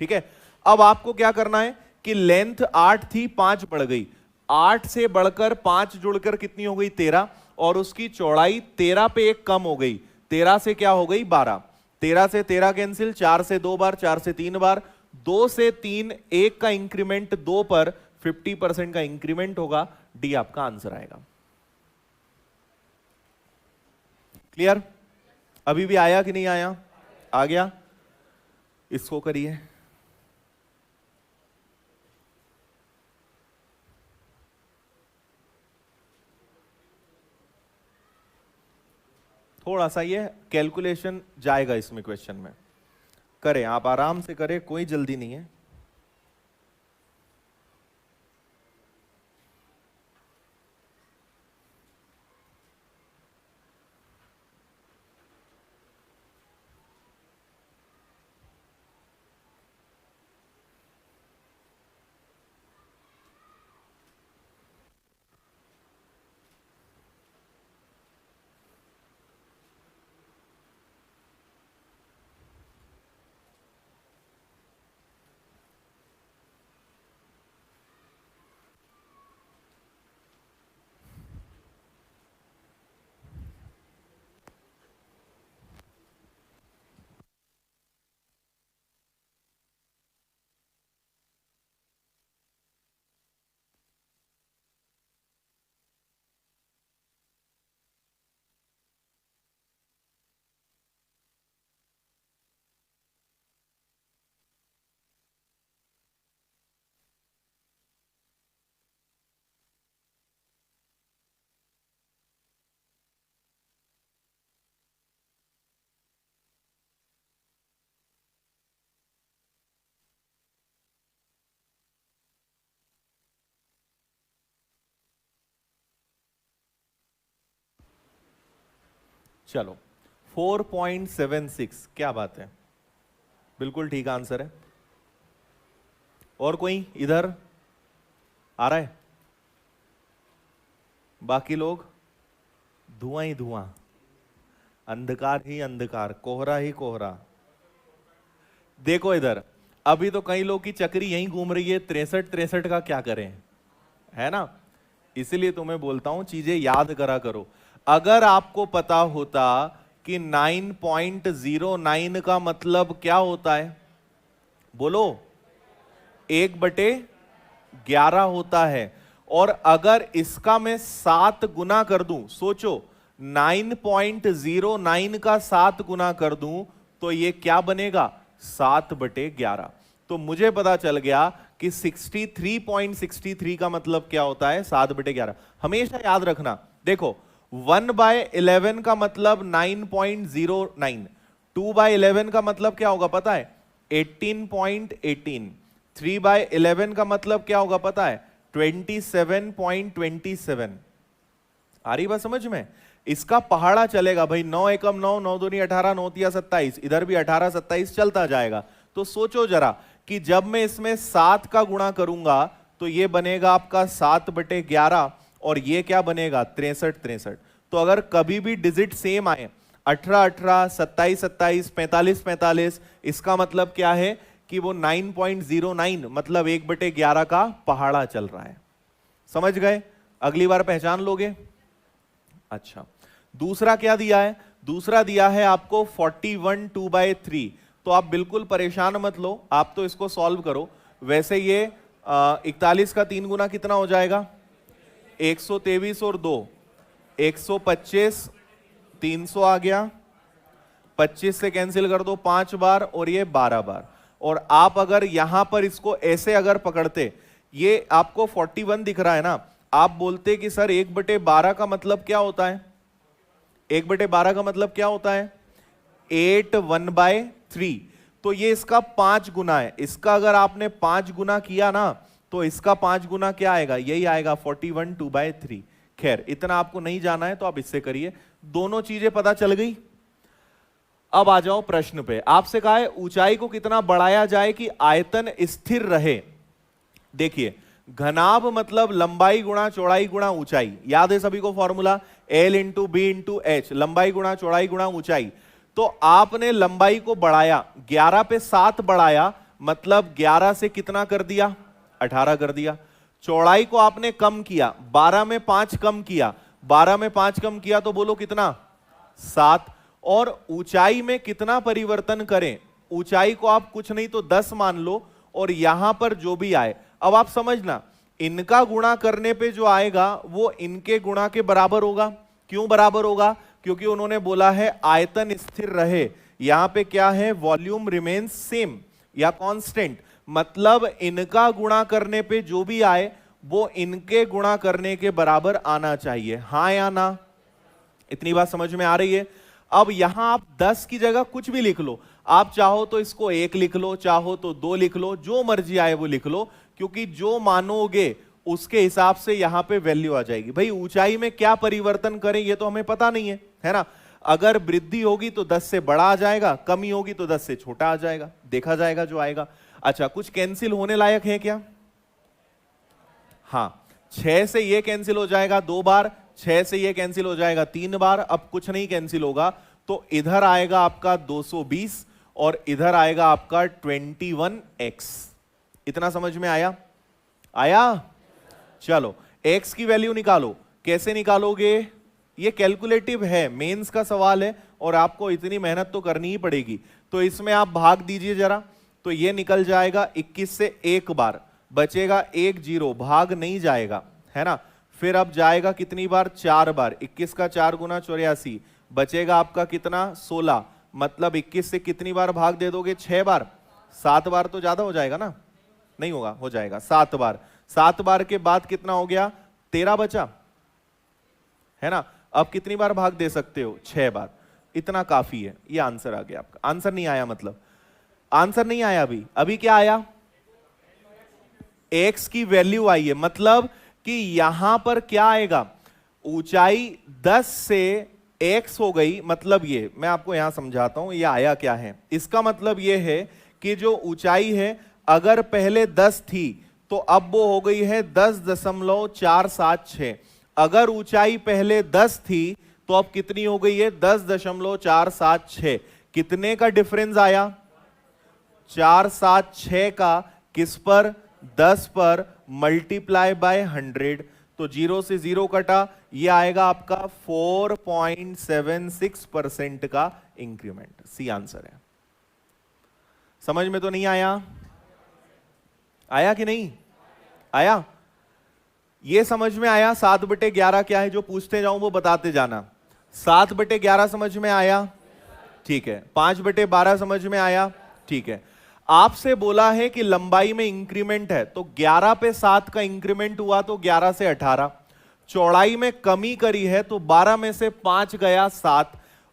ठीक है, अब आपको क्या करना है कि लेंथ 8 थी, 5 बढ़ गई, 8 से बढ़कर 5 जुड़कर कितनी हो गई, 13, और उसकी चौड़ाई 13 पे 1 कम हो गई, 13 से क्या हो गई, 12। 13 से 13 कैंसिल, 4 से 2 बार, 4 से 3 बार, 2 से 3, 1 का इंक्रीमेंट 2 पर 50% का इंक्रीमेंट होगा। डी आपका आंसर आएगा। क्लियर? अभी भी आया कि नहीं आया? आ गया? इसको करिए। थोड़ा सा ये कैलकुलेशन जाएगा इसमें, क्वेश्चन में करें, आप आराम से करें, कोई जल्दी नहीं है। चलो, 4.76, क्या बात है, बिल्कुल ठीक आंसर है। और कोई इधर आ रहा है? बाकी लोग धुआं ही धुआं, अंधकार ही अंधकार, कोहरा ही कोहरा। देखो इधर, अभी तो कई लोग की चक्री यहीं घूम रही है, 63 का क्या करें, है ना? इसलिए तुम्हें बोलता हूं चीजें याद करा करो। अगर आपको पता होता कि 9.09 का मतलब क्या होता है, बोलो, 1/11 होता है, और अगर इसका मैं 7 गुना कर दूं, सोचो 9.09 का 7 गुना कर दूं तो ये क्या बनेगा, 7/11। तो मुझे पता चल गया कि 63.63 का मतलब क्या होता है 7/11। हमेशा याद रखना, देखो 1/11 का मतलब 9.09, 2/11 का मतलब क्या होगा पता है 18.18, 3/11 का मतलब क्या होगा पता है 27.27। आ रही बात समझ में? इसका पहाड़ा चलेगा भाई, 9 एकम 9, 9 दूनी 18, 9 तिया 27, इधर भी 18 27 चलता जाएगा। तो सोचो जरा कि जब मैं इसमें 7 का गुणा करूंगा तो ये बनेगा आपका 7/11 और ये क्या बनेगा 63। तो अगर कभी भी डिजिट सेम आए 18 18, 27 27, 45 45, इसका मतलब क्या है कि वो 9.09 मतलब 1/11 का पहाड़ा चल रहा है। समझ गए? अगली बार पहचान लोगे। अच्छा, दूसरा क्या दिया है? दूसरा दिया है आपको 41 2/3। तो आप बिल्कुल परेशान मत लो, आप तो इसको सॉल्व करो। वैसे ये 41 का 3 गुना कितना हो जाएगा 123 और 2 125, 300 आ गया, 25 से कैंसिल कर दो 5 बार और ये 12 बार। और आप अगर यहां पर इसको ऐसे अगर पकड़ते, ये आपको 41 दिख रहा है ना, आप बोलते कि सर 1/12 का मतलब क्या होता है? 1/12 का मतलब क्या होता है 8 1/3। तो ये इसका 5 गुना है। इसका अगर आपने 5 गुना किया ना तो इसका 5 गुना क्या आएगा, यही आएगा 41 2/3। खैर इतना आपको नहीं जाना है तो आप इससे करिए। दोनों चीजें पता चल गई। अब आ जाओ प्रश्न पे। आपसे कहा है ऊंचाई को कितना बढ़ाया जाए कि आयतन स्थिर रहे। देखिए घनाभ मतलब लंबाई गुणा चौड़ाई गुणा ऊंचाई। याद है सभी को formula L into b into h, लंबाई गुणा चौड़ाई गुणा ऊंचाई। तो आपने लंबाई को बढ़ाया, 11 पे 7 बढ़ाया मतलब 11 से कितना कर दिया 18 कर दिया। चौड़ाई को आपने कम किया, 12 में 5 कम किया, 12 में 5 कम किया तो बोलो कितना 7। और ऊंचाई में कितना परिवर्तन करें, ऊंचाई को आप कुछ नहीं तो 10 मान लो और यहां पर जो भी आए। अब आप समझना, इनका गुणा करने पे जो आएगा वो इनके गुणा के बराबर होगा। क्यों बराबर होगा? क्योंकि उन्होंने बोला है आयतन स्थिर रहे। यहां पे क्या है वॉल्यूम रिमेन्स सेम या कांस्टेंट, मतलब इनका गुणा करने पे जो भी आए वो इनके गुणा करने के बराबर आना चाहिए। हां या ना? इतनी बात समझ में आ रही है? अब यहां आप 10 की जगह कुछ भी लिख लो, आप चाहो तो इसको 1 लिख लो, चाहो तो 2 लिख लो, जो मर्जी आए वो लिख लो, क्योंकि जो मानोगे उसके हिसाब से यहां पे वैल्यू आ जाएगी। भाई ऊंचाई में क्या परिवर्तन करें ये तो हमें पता नहीं है ना। अगर वृद्धि होगी तो 10 से बड़ा आ जाएगा, कमी होगी तो 10 से छोटा आ जाएगा, देखा जाएगा जो आएगा। अच्छा, कुछ कैंसिल होने लायक है क्या? हाँ, 6 से ये कैंसिल हो जाएगा 2 बार, 6 से ये कैंसिल हो जाएगा 3 बार। अब कुछ नहीं कैंसिल होगा तो इधर आएगा आपका 220 और इधर आएगा आपका 21x। इतना समझ में आया? आया? चलो x की वैल्यू निकालो। कैसे निकालोगे? ये कैलकुलेटिव है, मेंस का सवाल है और आपको इतनी मेहनत तो करनी ही पड़ेगी। तो इसमें आप भाग दीजिए जरा, तो ये निकल जाएगा 21 से एक बार, बचेगा 1 0, भाग नहीं जाएगा है ना। फिर अब जाएगा कितनी बार 4 बार, 21 का 4 गुना 84, बचेगा आपका कितना 16, मतलब 21 से कितनी बार भाग दे दोगे 6 बार, 7 बार तो ज्यादा हो जाएगा ना, नहीं होगा, हो जाएगा 7 बार। 7 बार के बाद कितना हो गया 13 बचा है ना। अब कितनी बार भाग दे सकते हो 6 बार, इतना काफी है। ये आंसर आ गया आपका। आंसर नहीं आया मतलब आंसर नहीं आया अभी क्या आया x की वैल्यू आई है, मतलब कि यहां पर क्या आएगा ऊंचाई 10 से x हो गई। मतलब ये मैं आपको यहां समझाता हूं ये आया क्या है। इसका मतलब ये है कि जो ऊंचाई है अगर पहले 10 थी तो अब वो हो गई है 10.476। अगर ऊंचाई पहले 10 थी तो अब कितनी हो गई है 10.476। कितने का डिफरेंस आया 476 का, किस पर 10 पर, मल्टीप्लाई बाय 100। तो 0 से 0 कटा, ये आएगा आपका 4.76% का इंक्रीमेंट। सी आंसर है। समझ में तो नहीं आया? आया कि नहीं आया? ये समझ में आया 7/11 क्या है? जो पूछते जाऊं वो बताते जाना। 7/11 समझ में आया? ठीक है। 5/12 समझ में आया? ठीक है। आपसे बोला है कि लंबाई में इंक्रीमेंट है, तो 11 पे 7 का इंक्रीमेंट हुआ तो 11 से 18। चौड़ाई में कमी करी है तो 12 में से 5 गया 7।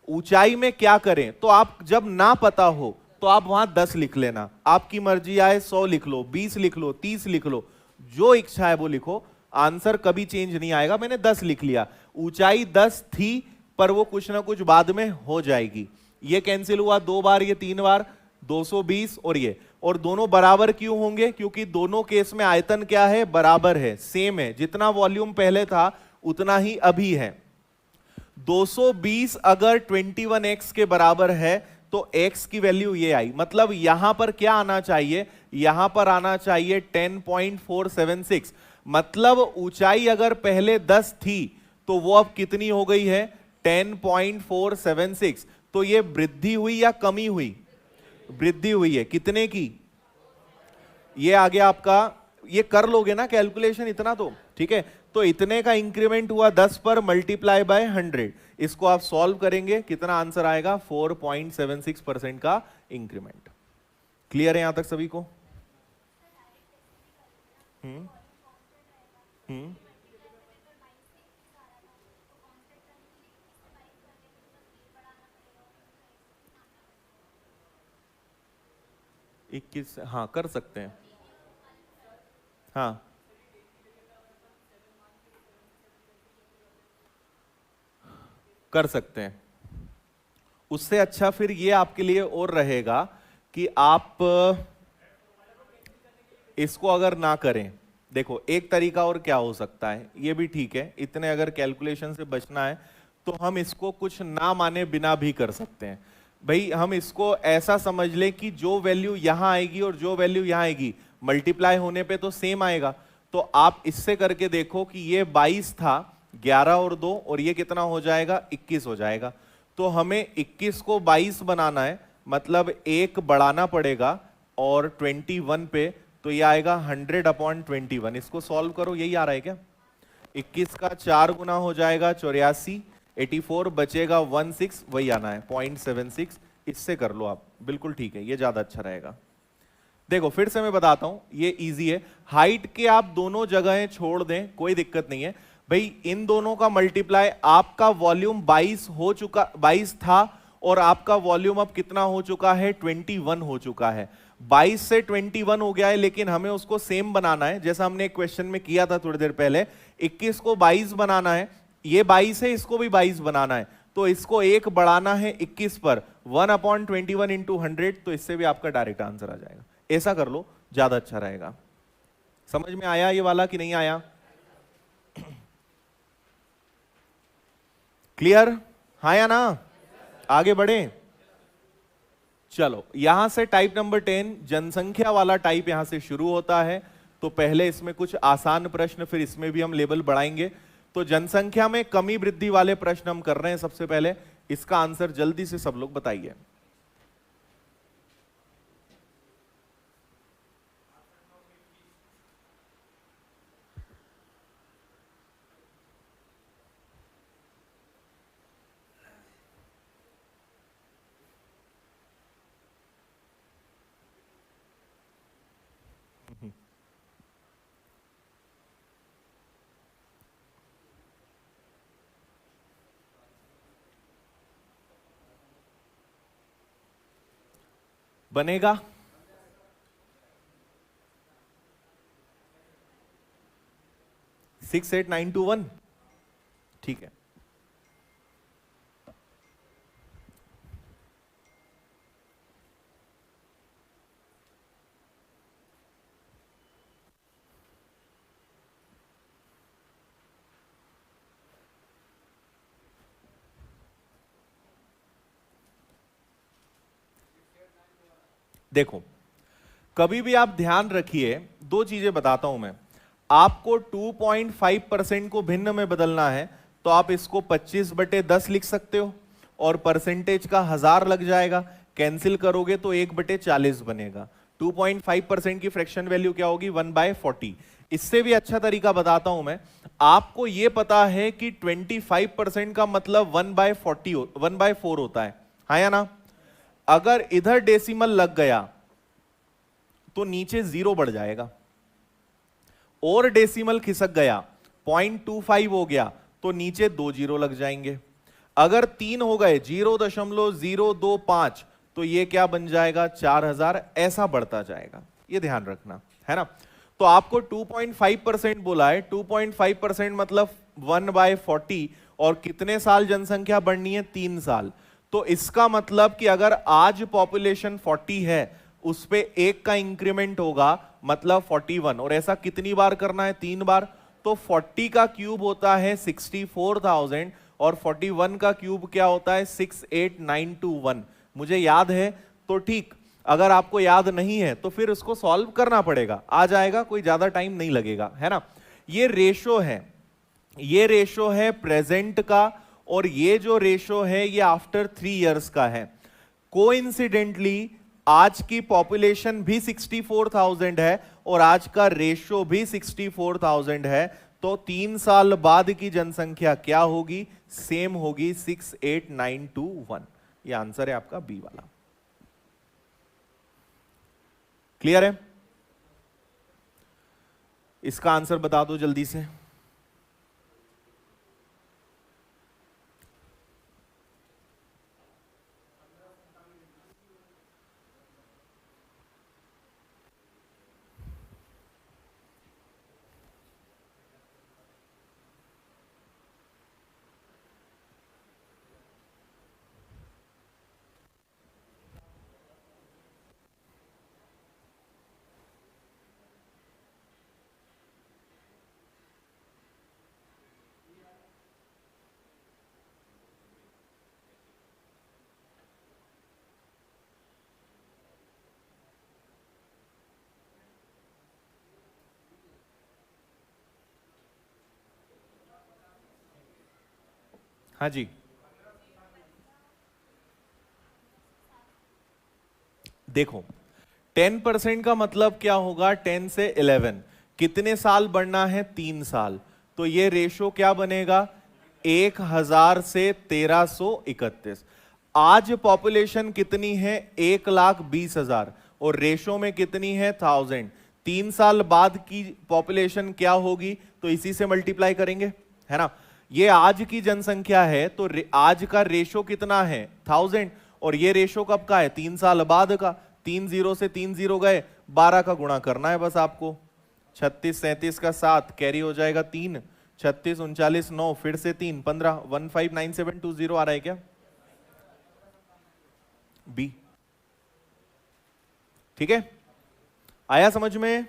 ऊंचाई में क्या करें, तो आप जब ना पता हो तो आप वहां 10 लिख लेना, आपकी मर्जी आए 100 लिख लो, 20 लिख लो, 30 लिख लो, जो इच्छा है वो लिखो, आंसर कभी चेंज नहीं आएगा। मैंने 10 लिख लिया, ऊंचाई 10 थी पर वो कुछ ना कुछ बाद में हो जाएगी। ये कैंसिल हुआ 2 बार, ये 3 बार, 220 और ये, और दोनों बराबर क्यों होंगे, क्योंकि दोनों केस में आयतन क्या है, बराबर है, सेम है, जितना वॉल्यूम पहले था उतना ही अभी है। 220 अगर 21x के बराबर है तो x की वैल्यू ये आई, मतलब यहां पर क्या आना चाहिए, यहां पर आना चाहिए 10.476। मतलब ऊंचाई अगर पहले 10 थी तो वो अब कितनी हो गई है, 10.476। तो ये वृद्धि हुई या कमी हुई, वृद्धि हुई है, कितने की, ये आ गया आपका, ये कर लोगे ना कैलकुलेशन इतना तो, ठीक है। तो इतने का इंक्रीमेंट हुआ 10 पर मल्टीप्लाई बाय 100, इसको आप सॉल्व करेंगे, कितना आंसर आएगा, 4.76% का इंक्रीमेंट। क्लियर है यहां तक सभी को? हम्म हम्म 21, हाँ कर सकते हैं, हाँ कर सकते हैं। उससे अच्छा फिर ये आपके लिए और रहेगा कि आप इसको अगर ना करें, देखो एक तरीका और क्या हो सकता है, ये भी ठीक है, इतने अगर कैलकुलेशन से बचना है तो हम इसको कुछ ना माने बिना भी कर सकते हैं। भाई हम इसको ऐसा समझ लें कि जो वैल्यू यहां आएगी और जो वैल्यू यहां आएगी मल्टीप्लाई होने पे तो सेम आएगा। तो आप इससे करके देखो कि ये 22 था, 11 और 2, और ये कितना हो जाएगा, 21 हो जाएगा। तो हमें 21 को 22 बनाना है, मतलब एक बढ़ाना पड़ेगा, और 21 पे तो ये आएगा 100/21। इसको सॉल्व करो, यही आ रहा है क्या, 21 का 4 गुना हो जाएगा 84, 84 बचेगा 16, वही आना है 0.76। इससे कर लो आप, बिल्कुल ठीक है, ये ज्यादा अच्छा रहेगा। देखो फिर से मैं बताता हूं, ये इजी है, हाइट के आप दोनों जगहें छोड़ दें, कोई दिक्कत नहीं है भाई। इन दोनों का मल्टीप्लाई, आपका वॉल्यूम 22 हो चुका, 22 था, और आपका वॉल्यूम अब कितना हो चुका है, 21 हो चुका है। 22 से 21 हो गया है, लेकिन हमें उसको सेम बनाना है, जैसा हमने एक क्वेश्चन में किया था थोड़ी देर पहले। 21 को 22 बनाना है, ये 22 है, इसको भी 22 बनाना है, तो इसको एक बढ़ाना है 21 पर, 1/21 इंटू 100, तो इससे भी आपका डायरेक्ट आंसर आ जाएगा। ऐसा कर लो, ज्यादा अच्छा रहेगा। समझ में आया ये वाला कि नहीं आया? क्लियर, हाँ या ना? आगे बढ़े, चलो यहां से टाइप नंबर 10, जनसंख्या वाला टाइप यहां से शुरू होता है। तो पहले इसमें कुछ आसान प्रश्न, फिर इसमें भी हम लेवल बढ़ाएंगे। तो जनसंख्या में कमी वृद्धि वाले प्रश्न हम कर रहे हैं। सबसे पहले इसका आंसर जल्दी से सब लोग बताइए। बनेगा 68921, ठीक है। देखो कभी भी आप ध्यान रखिए, दो चीजें बताता हूं मैं। आपको 2.5% को भिन्न में बदलना है तो आप इसको 25/10 लिख सकते हो, और परसेंटेज का 1000 लग जाएगा, कैंसिल करोगे तो 1/40 बनेगा। 2.5% की फ्रैक्शन वैल्यू क्या होगी, 1/40। इससे भी अच्छा तरीका बताता हूं मैं, आपको यह पता है कि 25% का मतलब 1/4 होता है, हाँ या ना? अगर इधर डेसिमल लग गया तो नीचे 0 बढ़ जाएगा, और डेसिमल खिसक गया 0.25 हो गया तो नीचे 2 जीरो लग जाएंगे। अगर 3 हो गए 0.025 तो ये क्या बन जाएगा 4000, ऐसा बढ़ता जाएगा, ये ध्यान रखना है ना। तो आपको 2.5% बोला है, 2.5% मतलब 1/40, और कितने साल जनसंख्या बढ़नी है 3 साल। तो इसका मतलब कि अगर आज पॉपुलेशन 40 है उस पे 1 का इंक्रीमेंट होगा मतलब 41, और ऐसा कितनी बार करना है 3 बार। तो 40 का क्यूब होता है 64,000 और 41 का क्यूब क्या होता है 68921। मुझे याद है तो ठीक, अगर आपको याद नहीं है तो फिर उसको सॉल्व करना पड़ेगा, आ जाएगा, कोई ज्यादा टाइम नहीं लगेगा, है ना। ये रेशो है, ये रेशो है प्रेजेंट का, और ये जो रेशो है ये आफ्टर 3 इयर्स का है। कोइंसिडेंटली आज की पॉपुलेशन भी 64,000 है और आज का रेशो भी 64,000 है, तो 3 साल बाद की जनसंख्या क्या होगी, सेम होगी 68921। ये आंसर है आपका बी वाला। क्लियर है? इसका आंसर बता दो जल्दी से। हाँ जी, देखो 10% का मतलब क्या होगा, 10 से 11 कितने साल बढ़ना है 3 साल, तो ये रेशो क्या बनेगा 1000 से 1331। आज पॉपुलेशन कितनी है 1,20,000 और रेशो में कितनी है 1000। 3 साल बाद की पॉपुलेशन क्या होगी, तो इसी से मल्टीप्लाई करेंगे, है ना। ये आज की जनसंख्या है तो आज का रेशो कितना है 1000, और ये रेशो कब का है 3 साल बाद का। 3 जीरो से 3 जीरो गए, 12 का गुणा करना है बस आपको। 36 37 का 7 कैरी हो जाएगा 3, 36 39 9 फिर से 3 15, 159720 आ रहा है क्या बी। ठीक है, आया समझ में,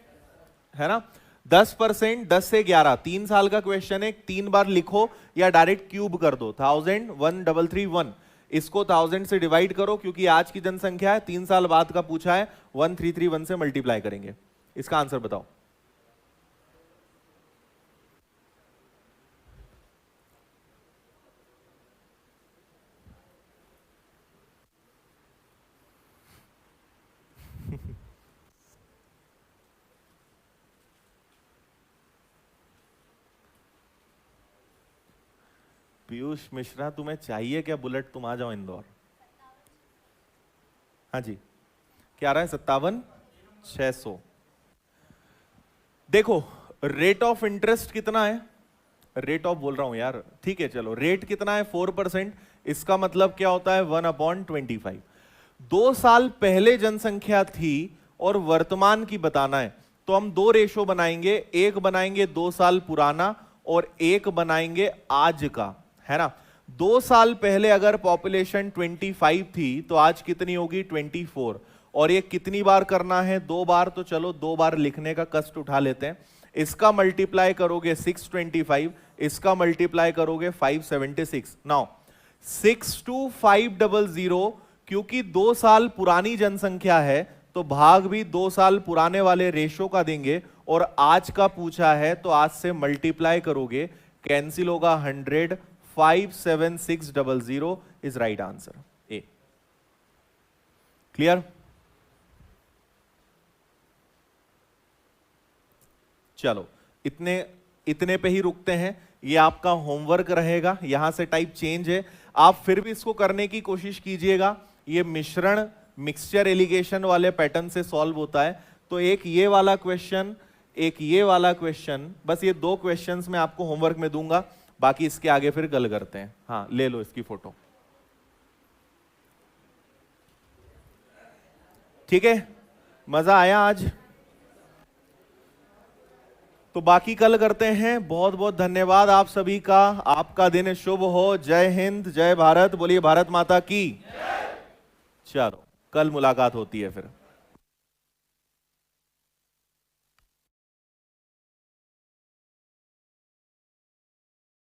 है ना। 10%, 10 से 11, 3 साल का क्वेश्चन है, 3 बार लिखो या डायरेक्ट क्यूब कर दो। 1000 1331, इसको 1000 से डिवाइड करो क्योंकि आज की जनसंख्या है, 3 साल बाद का पूछा है, 1331 से मल्टीप्लाई करेंगे। इसका आंसर बताओ। पीयूष मिश्रा, तुम्हें चाहिए क्या बुलेट, तुम आ जाओ इंदौर। हाँ जी, क्या आ रहा है 57,600। देखो रेट ऑफ इंटरेस्ट कितना है, रेट ऑफ बोल रहा हूं यार, ठीक है चलो, रेट कितना है 4%, इसका मतलब क्या होता है 1/25। 2 साल पहले जनसंख्या थी और वर्तमान की बताना है, तो हम 2 रेशो बनाएंगे, एक बनाएंगे 2 साल पुराना और एक बनाएंगे आज का, है ना। 2 साल पहले अगर पॉपुलेशन 25 थी तो आज कितनी होगी 24, और ये कितनी बार करना है 2 बार, तो चलो 2 बार लिखने का कष्ट उठा लेते हैं। इसका मल्टीप्लाई करोगे 625, इसका मल्टीप्लाई करोगे 576। नाउ 62500, क्योंकि 2 साल पुरानी जनसंख्या है तो भाग भी 2 साल पुराने वाले रेशो का देंगे, और आज का पूछा है तो आज से मल्टीप्लाई करोगे, कैंसिल होगा 100, 57600 is right answer A. Clear? चलो इतने पे ही रुकते हैं, ये आपका होमवर्क रहेगा, यहां से टाइप चेंज है, आप फिर भी इसको करने की कोशिश कीजिएगा। ये मिश्रण मिक्सचर एलिगेशन वाले पैटर्न से सॉल्व होता है, तो एक ये वाला क्वेश्चन, एक ये वाला क्वेश्चन, बस ये 2 क्वेश्चंस मैं आपको होमवर्क में दूंगा, बाकी इसके आगे फिर कल करते हैं। हाँ, ले लो इसकी फोटो। ठीक है, मजा आया आज? तो बाकी कल करते हैं। बहुत बहुत धन्यवाद आप सभी का। आपका दिन शुभ हो। जय हिंद, जय भारत। बोलिए भारत माता की। चलो, कल मुलाकात होती है फिर।